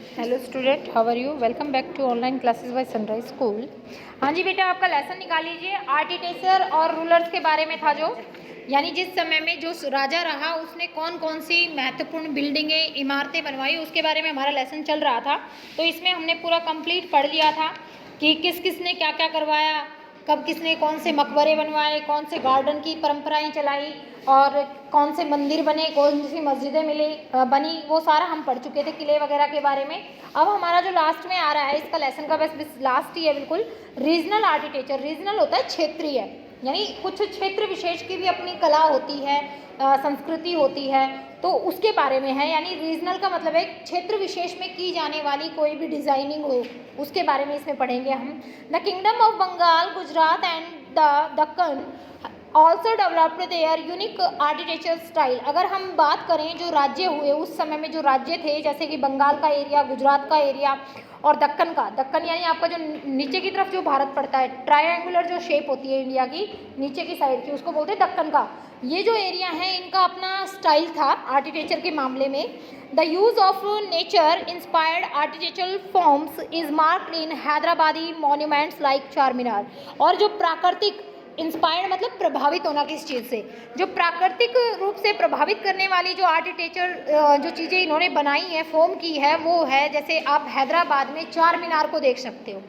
Hello student, how are you? Welcome back to online classes by Sunrise School. हाँ जी बेटा, आपका lesson निकाल लीजिए। आर्किटेक्चर और रूलर्स के बारे में था, जो यानी जिस समय में जो राजा रहा उसने कौन कौन सी महत्वपूर्ण बिल्डिंगें, इमारतें बनवाई, उसके बारे में हमारा लेसन चल रहा था। तो इसमें हमने पूरा कंप्लीट पढ़ लिया था कि किस किस ने क्या क्या करवाया, कब किसने कौन से मकबरे बनवाए, कौन से गार्डन की परंपराएं चलाई और कौन से मंदिर बने, कौन सी मस्जिदें बनी, वो सारा हम पढ़ चुके थे, किले वगैरह के बारे में। अब हमारा जो लास्ट में आ रहा है इसका लेसन का, बस लास्ट ही है बिल्कुल, रीजनल आर्किटेक्चर। रीजनल होता है क्षेत्रीय, यानी कुछ क्षेत्र विशेष की भी अपनी कला होती है, संस्कृति होती है, तो उसके बारे में है। यानी रीजनल का मतलब है क्षेत्र विशेष में की जाने वाली कोई भी डिजाइनिंग हो, उसके बारे में इसमें पढ़ेंगे हम। The kingdom of Bengal, Gujarat and the Deccan also developed their unique architecture style. अगर हम बात करें जो राज्य हुए उस समय में, जो राज्य थे जैसे कि बंगाल का एरिया, गुजरात का एरिया और दक्कन का, दक्कन यानी आपका जो नीचे की तरफ जो भारत पड़ता है, ट्रायंगुलर जो शेप होती है इंडिया की नीचे की साइड की, उसको बोलते हैं दक्कन का। ये जो एरिया है इनका अपना स्टाइल था आर्किटेक्चर के मामले में। The use of nature inspired architectural forms is marked in Hyderabadi monuments like चार मीनार। और जो प्राकृतिक इंस्पायर्ड मतलब प्रभावित होना किस चीज़ से, जो प्राकृतिक रूप से प्रभावित करने वाली जो आर्किटेक्चर जो चीज़ें इन्होंने बनाई हैं, फॉर्म की है, वो है जैसे आप हैदराबाद में चार मीनार को देख सकते हो।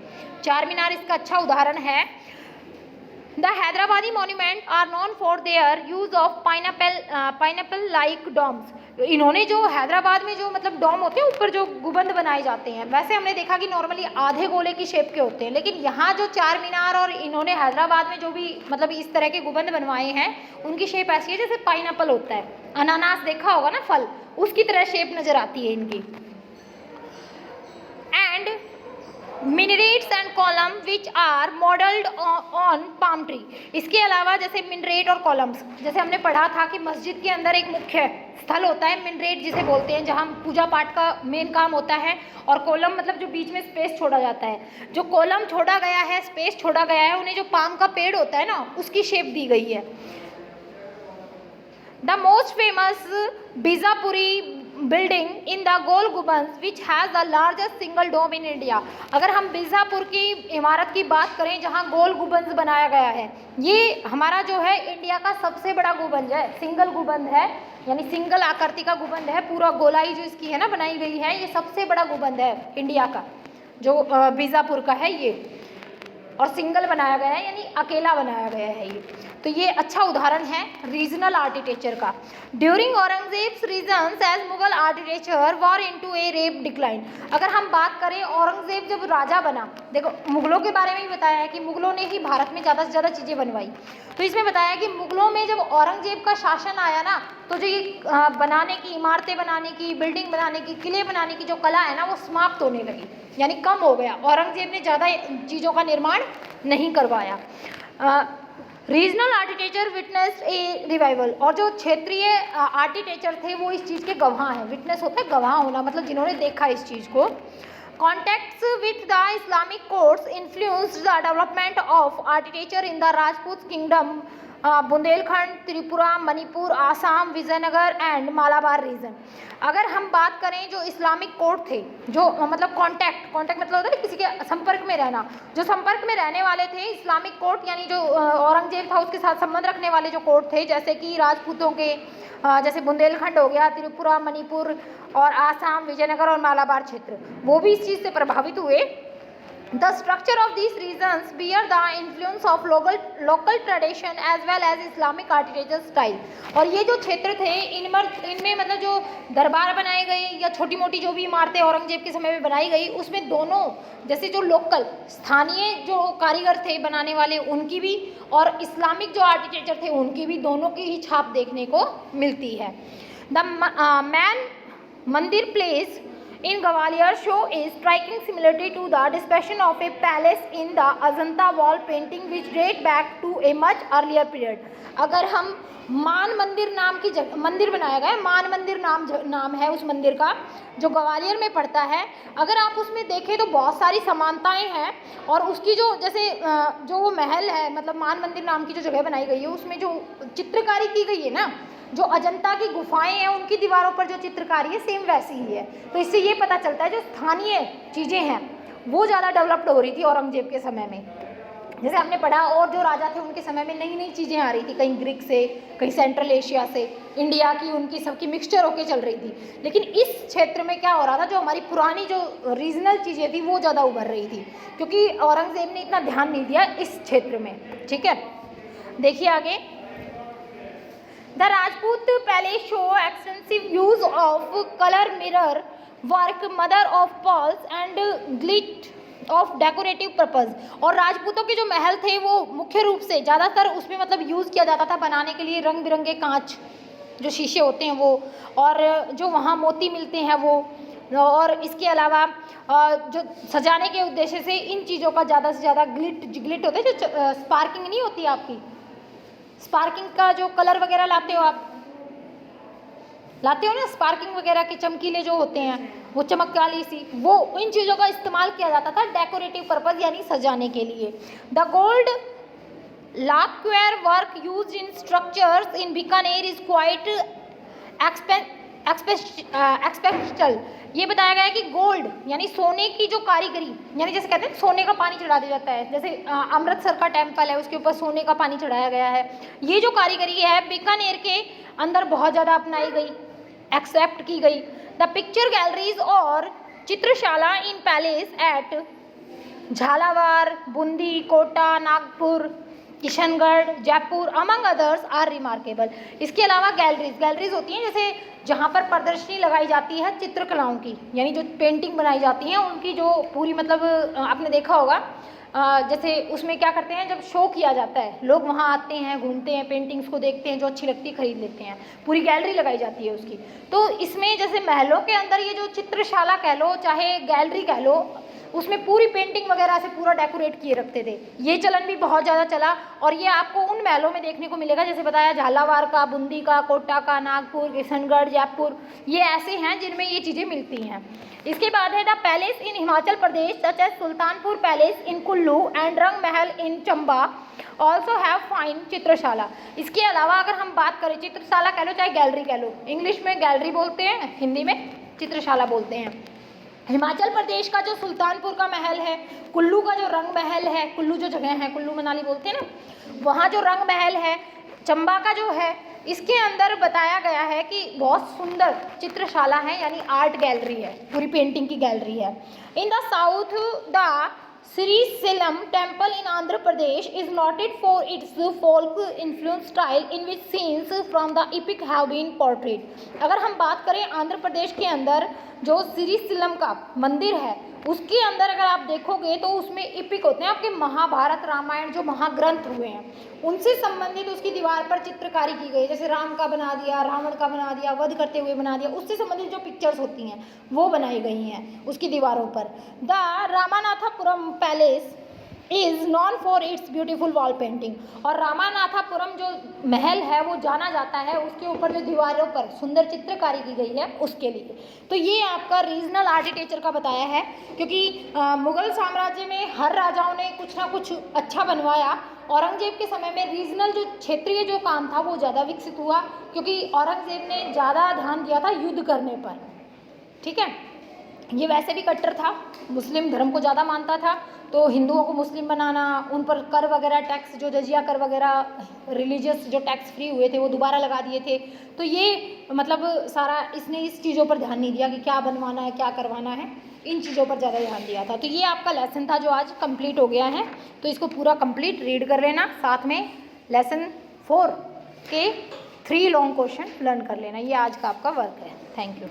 चार मीनार इसका अच्छा उदाहरण है। The Hyderabadi monument are known for their use of pineapple like domes. इन्होंने जो हैदराबाद में जो मतलब डोम होते हैं ऊपर जो गुबंद बनाए जाते हैं, वैसे हमने देखा कि नॉर्मली आधे गोले की शेप के होते हैं, लेकिन यहाँ जो चार मीनार और इन्होंने हैदराबाद में जो भी मतलब इस तरह के गुबंद बनवाए हैं, उनकी शेप ऐसी है जैसे पाइनएप्पल होता है, अनानास देखा होगा ना फल, उसकी तरह शेप नजर आती है इनकी। And minarets and column which are modelled on palm tree. इसके अलावा जैसे मिनरेट और कॉलम्स, जैसे हमने पढ़ा था कि मस्जिद के अंदर एक मुख्य स्थल होता है मिनरेट जिसे बोलते हैं, जहाँ पूजा पाठ का मेन काम होता है, और कॉलम मतलब जो बीच में स्पेस छोड़ा जाता है। जो कॉलम छोड़ा गया है, स्पेस छोड़ा गया है, उन्हें जो पाम का पेड़ होता है ना, उसकी शेप दी गई है। The most famous Bijapuri building in the Gol Gumbaz which has the largest single dome in India. अगर हम बीजापुर की इमारत की बात करें जहां गोल गुबंस बनाया गया है, ये हमारा जो है इंडिया का सबसे बड़ा गुबंद है, सिंगल गुबंद है, यानी सिंगल आकृति का गुबंद है। पूरा गोलाई जो इसकी है ना बनाई गई है, ये सबसे बड़ा गुबंद है इंडिया का, जो बीजापुर का है ये, और सिंगल बनाया गया है यानी अकेला बनाया गया है ये। तो ये अच्छा उदाहरण है रीजनल आर्किटेक्चर का। During Aurangzeb's reigns as Mughal architecture war into a rapid decline. अगर हम बात करें औरंगजेब जब राजा बना, देखो मुगलों के बारे में भी बताया है कि मुगलों ने ही भारत में ज़्यादा से ज़्यादा चीज़ें बनवाई। तो इसमें बताया कि मुगलों में जब औरंगजेब का शासन आया ना, तो जो ये बनाने की, इमारतें बनाने की, बिल्डिंग बनाने की, किले बनाने की जो कला है ना, वो समाप्त होने लगी, यानी कम हो गया। औरंगजेब ने ज़्यादा चीज़ों का निर्माण नहीं करवाया। रीजनल आर्किटेक्चर विटनेस ए रिवाइवल। और जो क्षेत्रीय आर्किटेक्चर थे वो इस चीज़ के गवाह हैं। विटनेस होता है गवाह होना, मतलब जिन्होंने देखा इस चीज़ को। Contacts with the Islamic courts influenced the development of architecture in the Rajput kingdom, Bundelkhand, Tripura, Manipur, Assam, Vijayanagar and Malabar region. अगर हम बात करें जो इस्लामिक कोर्ट थे, जो मतलब कॉन्टैक्ट मतलब होता है किसी के संपर्क में रहना, जो संपर्क में रहने वाले थे, इस्लामिक कोर्ट यानी जो औरंगजेब था उसके साथ संबंध रखने वाले जो कोर्ट थे, जैसे कि राजपूतों के जैसे बुंदेलखंड हो गया, त्रिपुरा, मणिपुर और आसाम, विजयनगर और मालाबार क्षेत्र, वो भी इस चीज़ से प्रभावित हुए। The structure of these regions bear the influence of local tradition as well as Islamic architecture style। और ये जो क्षेत्र थे इनमें मतलब जो दरबार बनाए गए या छोटी मोटी जो भी इमारतें औरंगजेब के समय में बनाई गई, उसमें दोनों जैसे जो लोकल स्थानीय जो कारीगर थे बनाने वाले उनकी भी, और इस्लामिक जो आर्किटेक्चर थे उनकी भी, दोनों की ही छाप देखने को मिलती है। द मैन मंदिर place in Gwalior show a striking similarity to the dispersion of a palace in the Ajanta wall painting which date back to a much earlier period। अगर हम मान मंदिर नाम की जगह मंदिर बनाया गया है, मान मंदिर नाम है उस मंदिर का, जो ग्वालियर में पड़ता है। अगर आप उसमें देखें तो बहुत सारी समानताएं हैं, और उसकी जो जैसे जो वो महल है, मतलब मान मंदिर नाम की जो जगह बनाई गई है, उसमें जो चित्रकारी की गई है ना, जो अजंता की गुफाएं हैं उनकी दीवारों पर जो चित्रकारी है सेम वैसी ही है। तो इससे ये पता चलता है जो स्थानीय चीज़ें हैं वो ज़्यादा डेवलप्ड हो रही थी औरंगजेब के समय में। जैसे हमने पढ़ा, और जो राजा थे उनके समय में नई नई चीज़ें आ रही थी, कहीं ग्रीक से, कहीं सेंट्रल एशिया से, इंडिया की उनकी सबकी मिक्सचर होके चल रही थी। लेकिन इस क्षेत्र में क्या हो रहा था, जो हमारी पुरानी जो रीजनल चीज़ें थी वो ज़्यादा उभर रही थी, क्योंकि औरंगजेब ने इतना ध्यान नहीं दिया इस क्षेत्र में। ठीक है, देखिए आगे। The Rajput palace show extensive use of colour mirror work, mother of pearls and glide of decorative purpose. और राजपूतों के जो महल थे वो मुख्य रूप से ज़्यादातर उसमें मतलब यूज़ किया जाता था बनाने के लिए रंग बिरंगे कांच जो शीशे होते हैं वो, और जो वहाँ मोती मिलते हैं वो, और इसके अलावा जो सजाने के उद्देश्य से इन चीज़ों का ज़्यादा से ज़्यादा ग्लिट होता है, जो स्पार्किंग नहीं होती आपकी, स्पार्किंग का जो कलर वगैरह लाते हो आप, लाते हो ना स्पार्किंग वगैरह के चमकीले जो होते हैं वो चमक वाली सी, वो इन चीज़ों का इस्तेमाल किया जाता था डेकोरेटिव पर्पज यानी सजाने के लिए। The gold lacquer work use in structures in Bikaner is quite exceptional. ये बताया गया है कि गोल्ड यानी सोने की जो कारीगरी, यानी जैसे कहते हैं सोने का पानी चढ़ा दिया जाता है, जैसे अमृतसर का टेम्पल है उसके ऊपर सोने का पानी चढ़ाया गया है, ये जो कारीगरी है बीकानेर के अंदर बहुत ज़्यादा अपनाई गई, एक्सेप्ट की गई। द पिक्चर गैलरीज और Chitrashala in palace at Jhalawar, Bundi, Kota, Nagpur, Kishangarh, Jaipur among others are remarkable. इसके अलावा गैलरीज होती हैं जैसे जहाँ पर प्रदर्शनी लगाई जाती है चित्रकलाओं की, यानी जो पेंटिंग बनाई जाती हैं उनकी जो पूरी मतलब आपने देखा होगा जैसे उसमें क्या करते हैं जब शो किया जाता है लोग वहाँ आते हैं, घूमते हैं, पेंटिंग्स को देखते हैं, जो अच्छी लगती है खरीद लेते हैं, पूरी गैलरी लगाई जाती है उसकी। तो इसमें जैसे महलों के अंदर ये जो चित्रशाला कह लो चाहे गैलरी कह लो, उसमें पूरी पेंटिंग वगैरह से पूरा डेकोरेट किए रखते थे। ये चलन भी बहुत ज़्यादा चला और ये आपको उन महलों में देखने को मिलेगा जैसे बताया झालावाड़ का, बूंदी का, कोटा का, नागपुर, किशनगढ़, जयपुर, ये ऐसे हैं जिनमें ये चीज़ें मिलती हैं। इसके बाद है the palace in Himachal Pradesh such as Sultanpur palace in Kullu and Rang Mahal in Chamba also have fine chitrashala. इसके अलावा अगर हम बात करें चित्रशाला कह लो चाहे गैलरी कह लो, इंग्लिश में गैलरी बोलते हैं, हिंदी में चित्रशाला बोलते हैं। हिमाचल प्रदेश का जो सुल्तानपुर का महल है, कुल्लू का जो रंग महल है, कुल्लू जो जगह है कुल्लू मनाली बोलते हैं ना, वहाँ जो रंग महल है, चंबा का जो है, इसके अंदर बताया गया है कि बहुत सुंदर चित्रशाला है यानी आर्ट गैलरी है, पूरी पेंटिंग की गैलरी है। In the south the Srisailam temple in Andhra Pradesh is noted for its folk influence style in which scenes from the epic have been portrait. अगर हम बात करें आंध्र प्रदेश के अंदर जो श्रीशैलम का मंदिर है उसके अंदर अगर आप देखोगे तो उसमें इपिक होते हैं आपके महाभारत रामायण जो महाग्रंथ हुए हैं उनसे संबंधित उसकी दीवार पर चित्रकारी की गई, जैसे राम का बना दिया, रावण का बना दिया, वध करते हुए बना दिया, उससे संबंधित जो पिक्चर्स होती हैं वो बनाई गई हैं उसकी दीवारों पर। The Ramanathapuram palace is known for its beautiful wall painting. और रामानाथापुरम जो महल है वो जाना जाता है उसके ऊपर जो दीवारों पर सुंदर चित्रकारी की गई है उसके लिए। तो ये आपका रीजनल आर्किटेक्चर का बताया है, क्योंकि मुगल साम्राज्य में हर राजाओं ने कुछ ना कुछ अच्छा बनवाया। औरंगजेब के समय में रीजनल जो क्षेत्रीय जो काम था वो ज़्यादा विकसित हुआ, क्योंकि औरंगजेब ने ज़्यादा ध्यान दिया था युद्ध करने पर। ठीक है, ये वैसे भी कट्टर था, मुस्लिम धर्म को ज़्यादा मानता था, तो हिंदुओं को मुस्लिम बनाना, उन पर कर वगैरह टैक्स जो जजिया कर वगैरह रिलीजियस जो टैक्स फ्री हुए थे वो दोबारा लगा दिए थे। तो ये मतलब सारा इसने इस चीज़ों पर ध्यान नहीं दिया कि क्या बनवाना है क्या करवाना है, इन चीज़ों पर ज़्यादा ध्यान दिया था। तो ये आपका लेसन था जो आज कंप्लीट हो गया है, तो इसको पूरा कंप्लीट रीड कर लेना, साथ में लेसन 4 के 3 लॉन्ग क्वेश्चन लर्न कर लेना। ये आज का आपका वर्क है। Thank you.